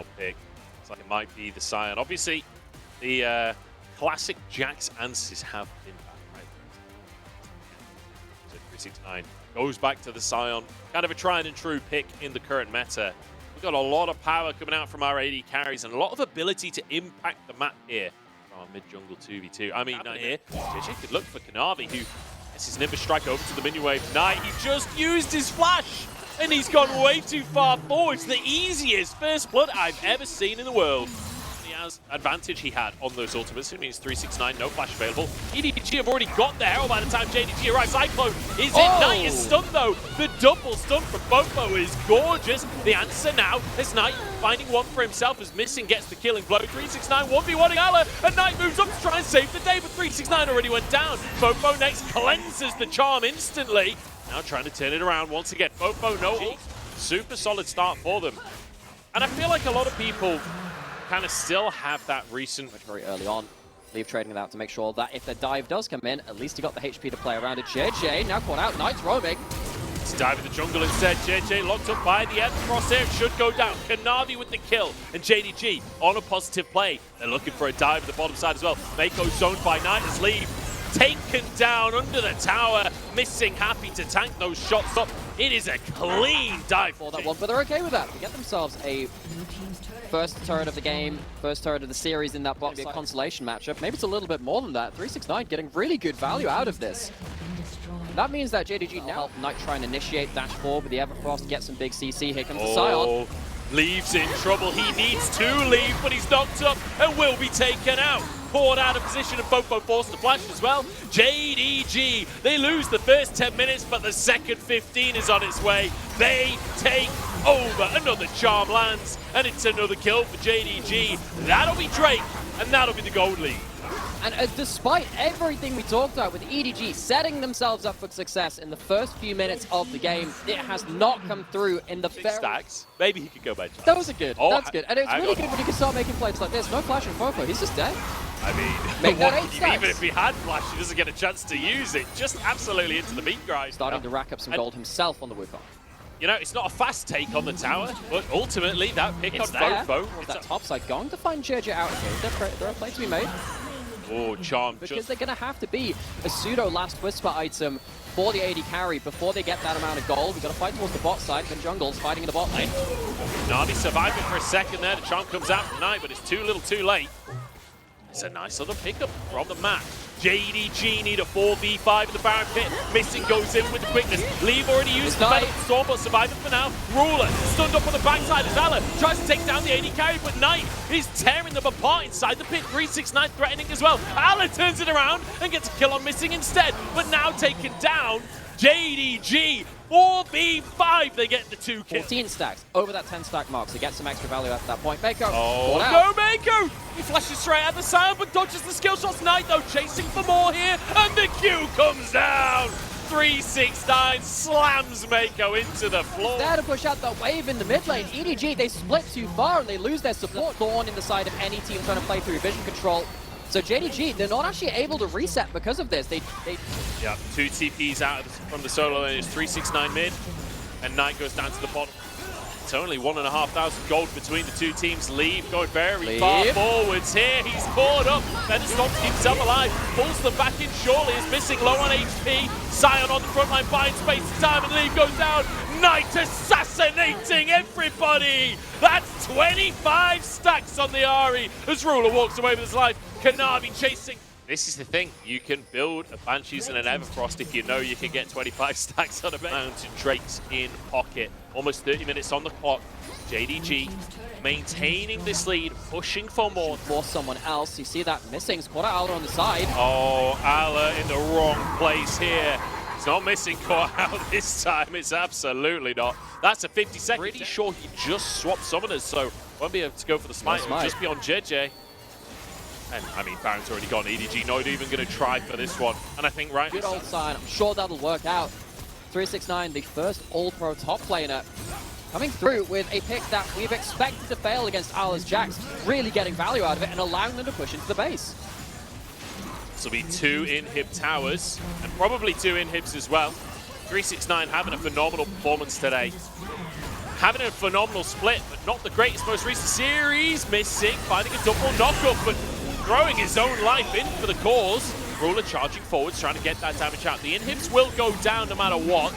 final pick. Looks like it might be the Scion. Obviously, the classic Jax answers have been back, right? So 369 goes back to the Scion. Kind of a tried and true pick in the current meta. We've got a lot of power coming out from our AD carries and a lot of ability to impact the map here from our mid-jungle 2v2. I mean, here, JJ could look for Kanavi, who gets his Nimbus strike over to the minion wave. Knight, he just used his flash, and he's gone way too far forward. It's the easiest first blood I've ever seen in the world. As advantage he had on those ultimates. It means 369, no flash available. EDG have already got the herald by the time JDG arrives. Cyclone is in. Knight is stunned though. The double stun from Fofo is gorgeous. The answer now is Knight finding one for himself as Missing gets the killing blow. 369 1v1ing Ala, and Knight moves up to try and save the day, but 369 already went down. Fofo next cleanses the charm instantly. Now trying to turn it around once again. Fofo no ult. Super solid start for them. And I feel like a lot of people kind of still have that recent very early on. Leave trading it out to make sure that if the dive does come in, at least he got the HP to play around it. JJ now caught out, Knight's roaming. Let's dive in the jungle instead. JJ locked up by the end. Crosshair should go down. Kanavi with the kill. And JDG on a positive play. They're looking for a dive at the bottom side as well. Mako zoned by Knight as Leave. Taken down under the tower. Missing happy to tank those shots up. It is a clean dive for that one, but they're okay with that. They get themselves a first turret of the game, first turret of the series in that bot. Be a consolation matchup. Maybe it's a little bit more than that. 369 getting really good value out of this. That means that JDG now help Knight try and initiate dash forward with the Everfrost, get some big CC. Here comes the Scion. Leaves in trouble. He needs to leave, but he's knocked up and will be taken out. Caught out of position and Fofo forced to flash as well. JDG, they lose the first 10 minutes, but the second 15 is on its way. They take over. Another charm lands, and it's another kill for JDG. That'll be Drake, and that'll be the gold lead. And despite everything we talked about with EDG setting themselves up for success in the first few minutes of the game, it has not come through in the stacks. Maybe he could go by Jax. Those are good. That's good. And it's really good when he can start making plays like this. No flash on Fofo. He's just dead. I mean, even if he had flash, he doesn't get a chance to use it. Just absolutely into the meat grind. Starting to rack up some gold himself on the Wukong. You know, it's not a fast take on the tower, but ultimately that pick on Fofo. That top side going to find JJ out here. There are plays to be made. Oh, charm. Because they're going to have to be a pseudo last whisper item for the AD carry before they get that amount of gold. We've got to fight towards the bot side, then jungle's fighting in the bot lane. Navi surviving for a second there. The charm comes out from Knight, but it's too little too late. It's a nice little pickup from the map. JDG need a 4v5 in the Baron pit. Missing goes in with the quickness. Leave already used the Venom Storm, but surviving for now. Ruler stunned up on the backside as Ala tries to take down the AD carry, but Knight is tearing them apart inside the pit. 369 threatening as well. Ala turns it around and gets a kill on Missing instead, but now taken down. JDG 4v5, they get the 2 kills. 14 stacks, over that 10 stack mark, so get some extra value at that point. Mako, oh no, Mako! He flashes straight at the Scion, but dodges the skill shots. Knight though, chasing for more here, and the Q comes down! 369 slams Mako into the floor. There to push out the wave in the mid lane. EDG, they split too far and they lose their support. Thorn in the side of any team trying to play through vision control. So JDG, they're not actually able to reset because of this. Yeah, 2 TPs out from the solo lane. It's 369 mid, and Knight goes down to the bottom. It's only 1,500 gold between the two teams. Leave going very far forwards here. He's caught up. Venom Storm keeps himself alive. Pulls them back in shortly. Is missing low on HP. Scion on the front line, buying space and time, and Leave goes down. Knight assassinating everybody. That's 25 stacks on the Ari as Ruler walks away with his life. Kanavi chasing. This is the thing, you can build a Banshees and an Everfrost if you know you can get 25 stacks on a Mountain Drake's in pocket. Almost 30 minutes on the clock. JDG maintaining this lead, pushing for more. For someone else, you see that Missing's caught out on the side. Oh, Ala in the wrong place here. It's not Missing caught out this time, it's absolutely not. That's a 50 second. Pretty sure he just swapped summoners, so won't be able to go for the smite. It'll just be on JJ. And, I mean, Baron's already gone. EDG not even going to try for this one. And I think good old sign. I'm sure that'll work out. 369, the first all-pro top laner, coming through with a pick that we've expected to fail against Ala's Jax, really getting value out of it and allowing them to push into the base. This will be 2 inhib towers, and probably 2 inhibs as well. 369 having a phenomenal performance today. having a phenomenal split, but not the greatest most recent series. Missing, finding a double knockup, but throwing his own life in for the cause. Ruler charging forwards, trying to get that damage out. The inhibs will go down no matter what.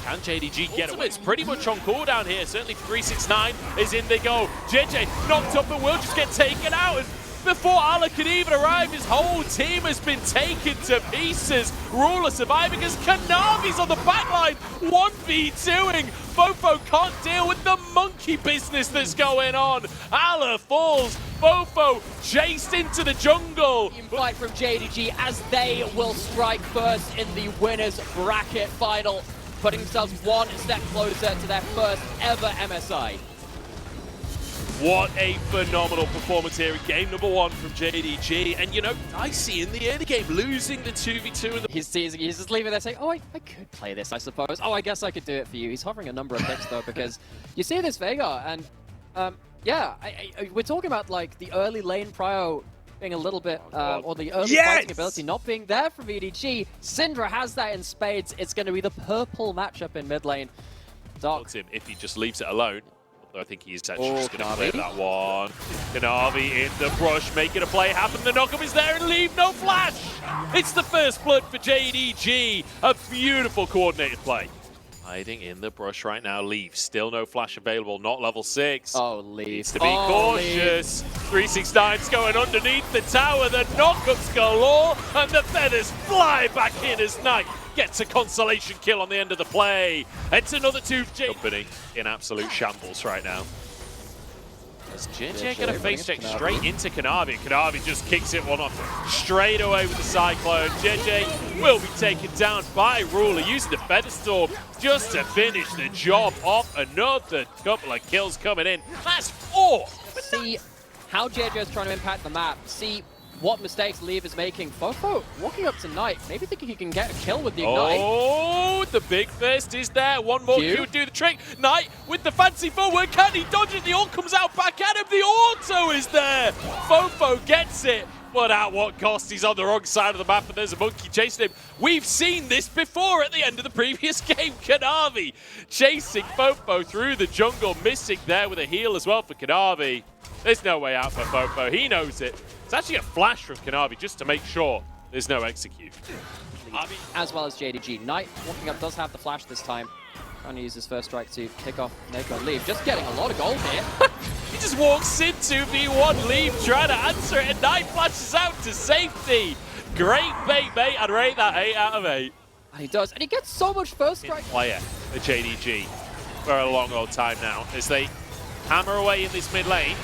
Can JDG get away? It's pretty much on cooldown here. Certainly 369 is in they go. JJ knocked up and will just get taken out. And before Allah can even arrive, his whole team has been taken to pieces. Ruler surviving as Kanavi's on the backline. 1v2ing. Fofo can't deal with the monkey business that's going on. Allah falls. Fofo chased into the jungle. Fight from JDG as they will strike first in the winners bracket final, putting themselves one step closer to their first ever MSI. What a phenomenal performance here in game number 1 from JDG. And you know, Dicey in the early game losing the 2v2. And He's just leaving there saying, oh, I could play this, I suppose. Oh, I guess I could do it for you. He's hovering a number of picks though, because you see this Veigar, and yeah, we're talking about like the early lane prio being a little bit, or the early fighting ability not being there from EDG. Syndra has that in spades. It's going to be the purple matchup in mid lane. Doc. him if he just leaves it alone. Although I think he's actually just going to play that one. Kanavi in the brush, making a play happen. The knockup is there and leave no flash. It's the first blood for JDG. A beautiful coordinated play. Hiding in the brush right now. Leave. Still no flash available. Not level 6. Oh, Leave. Needs to be cautious. 369's going underneath the tower. The knockups galore. And the feathers fly back in as Knight gets a consolation kill on the end of the play. It's another 2 Company in absolute shambles right now. As JJ going to face check straight into Kanavi. Kanavi just kicks it one off straight away with the Cyclone. JJ will be taken down by Ruler using the Feather Storm just to finish the job off. Another couple of kills coming in. That's 4. See how JJ is trying to impact the map. See what mistakes Leave is making. Fofo walking up to Knight, maybe thinking he can get a kill with the Ignite. Oh, the big fist is there. One more Q would do the trick. Knight with the fancy forward. Can he dodge it? The ult comes out back at him. The auto is there. Fofo gets it, but at what cost? He's on the wrong side of the map and there's a monkey chasing him. We've seen this before at the end of the previous game. Kanavi chasing Fofo through the jungle, missing there with a heal as well for Kanavi. There's no way out for Fofo. He knows it. It's actually a flash from Kanavi just to make sure there's no execute. As well as JDG. Knight walking up does have the flash this time. Trying to use his first strike to pick off Neko and Leave. Just getting a lot of gold here. He just walks into V1, Leave trying to answer it, and Knight flashes out to safety. Great bait, mate. I'd rate that 8 out of 8. And he does. And he gets so much first strike. Player, the JDG, for a long old time now, as they hammer away in this mid lane.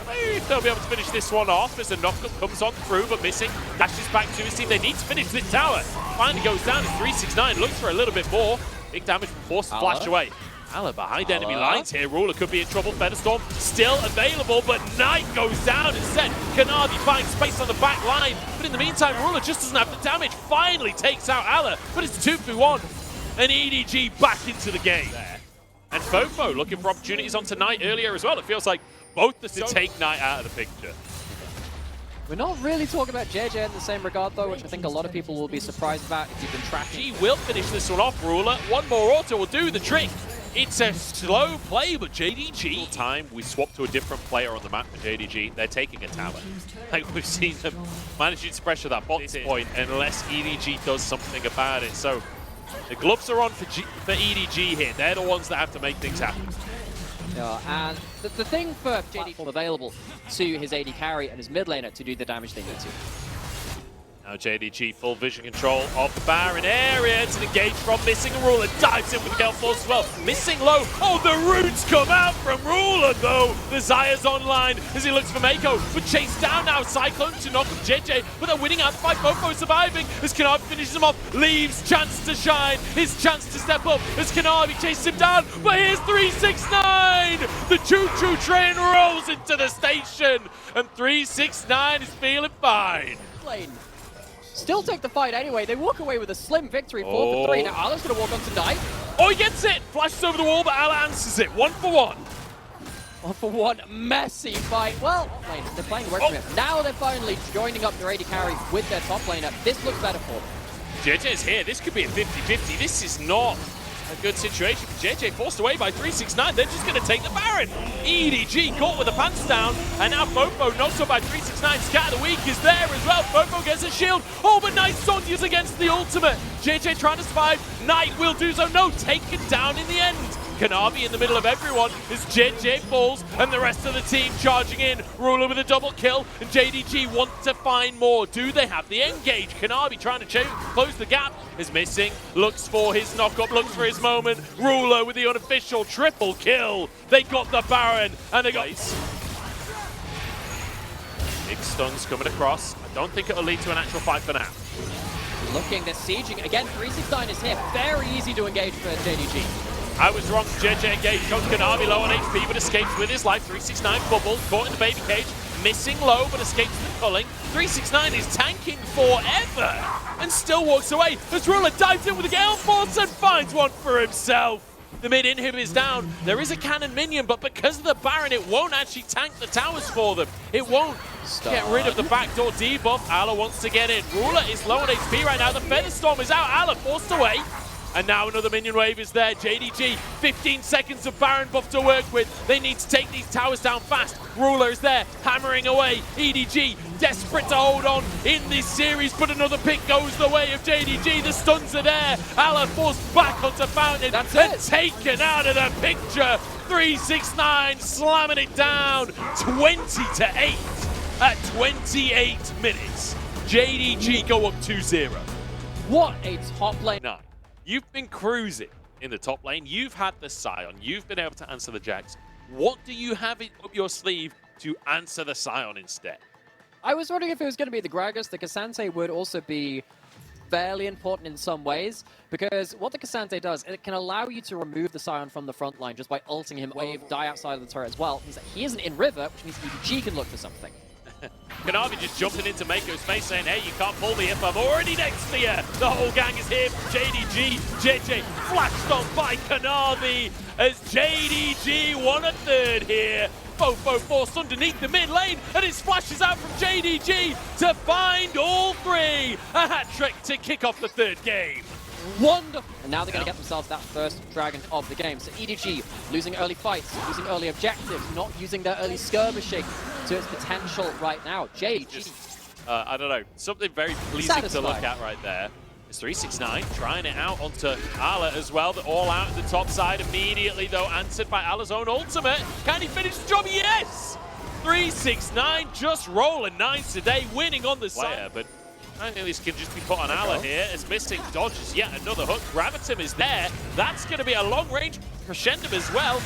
Maybe they'll be able to finish this one off as the knockup comes on through, but missing. Dashes back to his team. They need to finish this tower. Finally goes down as 369. Looks for a little bit more. Big damage from forced to flash away. Allah behind enemy lines here. Ruler could be in trouble. Featherstorm still available, but Knight goes down instead. Kanavi finds space on the back line. But in the meantime, Ruler just doesn't have the damage. Finally takes out Allah, but it's 2v1. And EDG back into the game. And Fofo looking for opportunities onto Knight earlier as well. It feels like both to take Knight out of the picture. We're not really talking about JJ in the same regard though, which I think a lot of people will be surprised about if you've been tracking. He will finish this one off, Ruler. One more auto will do the trick. It's a slow play, but JDG. Time we swap to a different player on the map for JDG. They're taking a tower. Like we've seen them managing to pressure that bot point unless EDG does something about it. So the gloves are on for EDG here. They're the ones that have to make things happen. Yeah, and the thing for JDG available to his AD carry and his mid laner to do the damage they need to. Now JDG full vision control of the Baron area. It's an engage from Missing, and Ruler dives in with the Gale Force as well. Missing low. Oh, the roots come out from Ruler though. The Zaya's online as he looks for Mako, but chased down now. Cyclone to knock up JJ, but they're winning out by Fofo surviving as Kanavi finishes him off. Leaves chance to shine, his chance to step up as Kanavi chases him down, but here's 369. The choo-choo train rolls into the station and 369 is feeling fine. Lane. Still take the fight anyway. They walk away with a slim victory, 4 for 3. Now Allah's going to walk on to Knight. Oh, he gets it! Flashes over the wall, but Allah answers it. 1 for 1. 1 for 1. Messy fight. Well, they're playing work from it. Now they're finally joining up their AD carry with their top laner. This looks better for them. JJ's here. This could be a 50-50. This is not a good situation. JJ forced away by 369. They're just going to take the Baron. EDG caught with the pants down, and now Fofo knocked up by 369. Scatter the Weak is there as well. Fofo gets a shield. Oh, but nice Sonya's against the ultimate. JJ trying to survive. Knight will do so. No, taken down in the end. Kanavi in the middle of everyone as JJ falls and the rest of the team charging in. Ruler with a double kill, and JDG want to find more. Do they have the engage? Kanavi trying to close the gap is missing. Looks for his knock-up, looks for his moment. Ruler with the unofficial triple kill. They got the Baron and they got... Big stuns coming across. I don't think it'll lead to an actual fight for now. Looking, they're sieging. Again, 369 is here. Very easy to engage for JDG. I was wrong. JJ engaged on Kanavi, low on HP, but escapes with his life. 369 bubble, caught in the baby cage, missing low, but escapes the culling. 369 is tanking forever and still walks away as Ruler dives in with a Gale Force and finds one for himself. The mid inhib is down. There is a cannon minion, but because of the Baron, it won't actually tank the towers for them. It won't get rid of the backdoor debuff. Ala wants to get in. Ruler is low on HP right now. The Featherstorm is out. Ala forced away. And now another minion wave is there. JDG, 15 seconds of Baron buff to work with. They need to take these towers down fast. Ruler is there, hammering away. EDG, desperate to hold on in this series, but another pick goes the way of JDG. The stuns are there. Ala forced back onto Fountain and taken out of the picture. 369 slamming it down. 20-8 at 28 minutes. JDG go up 2-0. What a top lane. No. You've been cruising in the top lane. You've had the Scion. You've been able to answer the Jax. What do you have up your sleeve to answer the Scion instead? I was wondering if it was going to be the Gragas. The Cassante would also be fairly important in some ways, because what the Cassante does, it can allow you to remove the Scion from the front line just by ulting him, wave, die outside of the turret as well. Means that he isn't in River, which means EDG can look for something. Kanavi just jumping into Mako's face saying, hey, you can't pull me if I'm already next to you. The whole gang is here from JDG. JJ flashed on by Kanavi as JDG won a third here. Fofo forced underneath the mid lane, and it splashes out from JDG to find all three. A hat trick to kick off the third game. Wonderful. And now they're going to get themselves that first dragon of the game. So EDG losing early fights, losing early objectives, not using their early skirmishing to its potential right now. JDG. I don't know. Something very pleasing to look at right there. It's 369 trying it out onto Ala as well. They're all out at the top side immediately, though, answered by Ala's own ultimate. Can he finish the job? Yes! 369 just rolling 9s today, winning on the side. But I think this can just be put on Ala here as Mystic dodges yet another hook. Gravitum is there. That's going to be a long-range crescendo as well.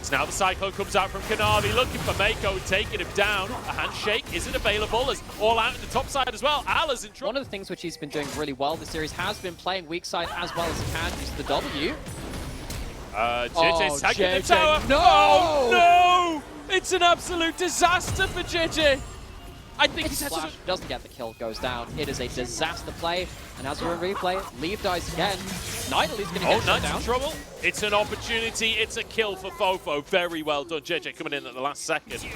So now the Cyclone comes out from Kanavi, looking for Mako, taking him down. A handshake isn't available as all out at the top side as well. Ala's in trouble. One of the things which he's been doing really well this series has been playing weak side as well as he can. Use the W. JJ's tagging the tower. No! Oh, no! It's an absolute disaster for JJ. I think he's Flash doesn't get the kill, goes down. It is a disaster play, and as we're in replay, Leave dies again. Knight at least going to get shut down. In trouble. It's an opportunity. It's a kill for Fofo. Very well done. JJ coming in at the last second.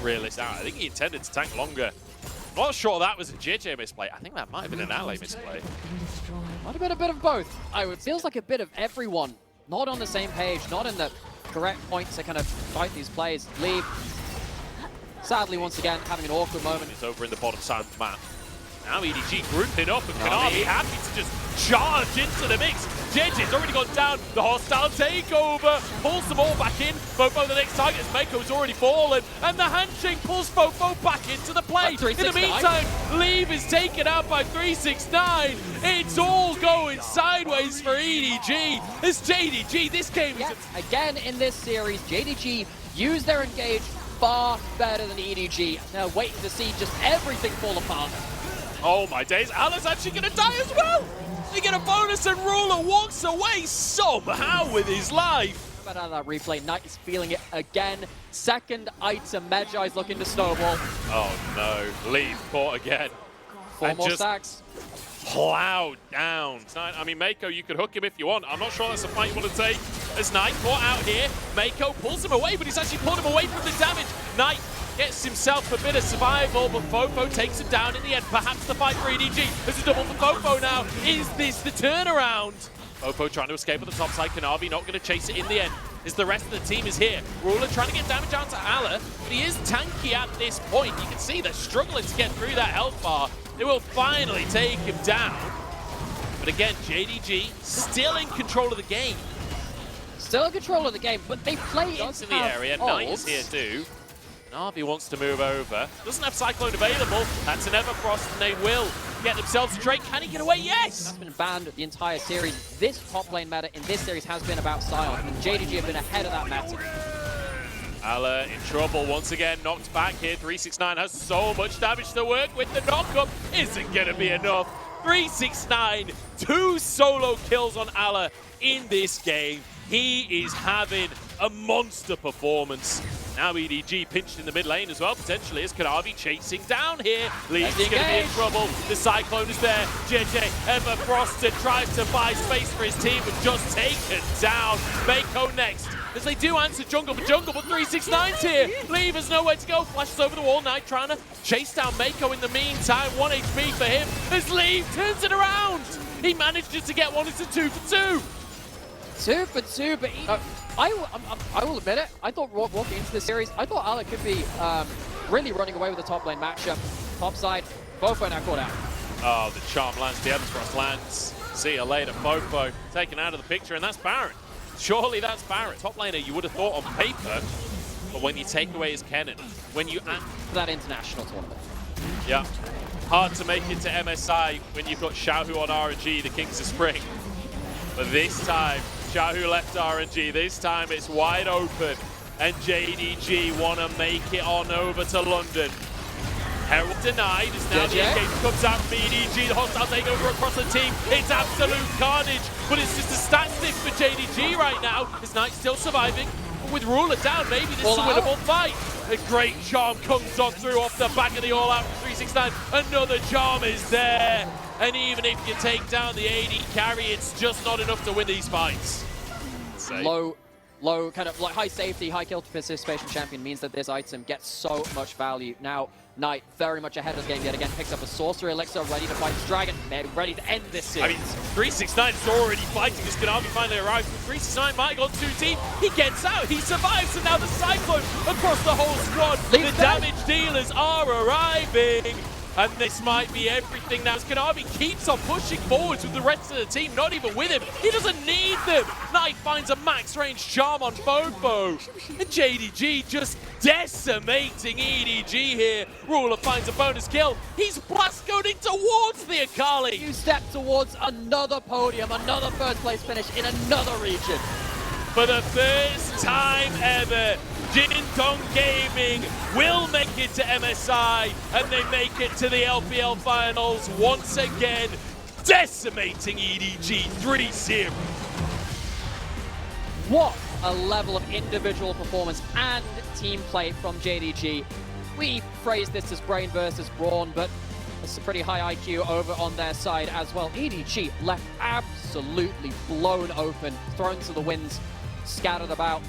Realistic. I think he intended to tank longer. Not sure that was a JJ misplay. I think that might have been an ally misplay. Might have been a bit of both. It feels like a bit of everyone. Not on the same page, not in the correct point to kind of fight these plays. Leave. Sadly, once again, having an awkward moment. It's over in the bottom side of the map. Now EDG grouping up, and Kanavi happy to just charge into the mix. JJ's already gone down. The hostile takeover pulls them all back in. Fofo the next target as Mako's already fallen. And the handshake pulls Fofo back into the play. In the meantime, Leave is taken out by 369. It's all going sideways for EDG. As JDG, this game is... Again in this series, JDG used their engage far better than EDG. Now waiting to see just everything fall apart. Oh my days, Ala's actually going to die as well! They get a bonus and Ruler walks away somehow with his life. But out of that replay, Knight is feeling it again. Second item, Medjai's looking to snowball. Oh no, Leave caught again. Four more stacks. Plowed down. I mean, Mako, you could hook him if you want. I'm not sure that's a fight you want to take. As Knight caught out here, Mako pulls him away, but he's actually pulled him away from the damage. Knight gets himself a bit of survival, but Fofo takes him down in the end. Perhaps the fight for EDG. There's a double for Fofo now. Is this the turnaround? Popo trying to escape on the top side. Kanavi not going to chase it in the end, as the rest of the team is here. Ruler trying to get damage onto Ala, but he is tanky at this point. You can see they're struggling to get through that health bar. They will finally take him down. But again, JDG still in control of the game. Still in control of the game, but they play in the area. Knight is here too. Na'Vi wants to move over. Doesn't have Cyclone available. That's an Everfrost, and they will get themselves a trade. Can he get away? Yes! That's been banned the entire series. This top lane meta in this series has been about Sion, and JDG have been ahead of that meta. Ala in trouble once again, knocked back here. 369 has so much damage to work with. The knockup isn't going to be enough. 369, 2 solo kills on Ala in this game. He is having a monster performance. Now EDG pinched in the mid lane as well, potentially, as Kanavi chasing down here. Lee's going to be in trouble. The Cyclone is there. JJ Everfrosted tries to buy space for his team, but just taken down. Mako next, as they do answer jungle for jungle, but 369's here. Leave has nowhere to go. Flashes over the wall. Knight trying to chase down Mako in the meantime. 1 HP for him as Leave turns it around. He manages to get one into 2 for 2. 2 for 2, but I will admit it, I thought walking into this series, I thought Ala could be really running away with the top lane matchup. Top side, Fofo now caught out. Oh, the charm lands, the Everfrost lands. See you later, Fofo taken out of the picture, and that's Baron. Surely that's Baron. Top laner you would have thought on paper, but when you take away his Kennen, when you add that international tournament. Yeah, hard to make it to MSI when you've got Xiaohu on RNG, the Kings of Spring. But this time, Xiaohu left RNG. This time it's wide open, and JDG want to make it on over to London. Herald denied as now the engage comes out from EDG. The hostile takeover across the team. It's absolute carnage, but it's just a stat stick for JDG right now. Is Knight still surviving? But with Ruler down, maybe this is a winnable fight. A great charm comes on through off the back of the all-out from 369. Another charm is there. And even if you take down the AD carry, it's just not enough to win these fights. Low, kind of like high safety, high kill participation champion means that this item gets so much value. Now, Knight very much ahead of the game yet again, picks up a sorcery elixir, ready to fight this dragon, ready to end this series. I mean, 369 is already fighting as Kanavi finally arrives. 369 might go on 2 team. He gets out, he survives, and now the Cyclone across the whole squad. The damage dealers are arriving. And this might be everything now as Kanavi keeps on pushing forwards with the rest of the team, not even with him. He doesn't need them. Knight finds a max range charm on Fofo. And JDG just decimating EDG here. Ruler finds a bonus kill. He's blast-coding towards the Akali. You step towards another podium, another first place finish in another region. For the first time ever, Jintong Gaming will make it to MSI, and they make it to the LPL finals once again, decimating EDG 3-0. What a level of individual performance and team play from JDG. We phrase this as brain versus brawn, but it's a pretty high IQ over on their side as well. EDG left absolutely blown open, thrown to the winds, scattered about.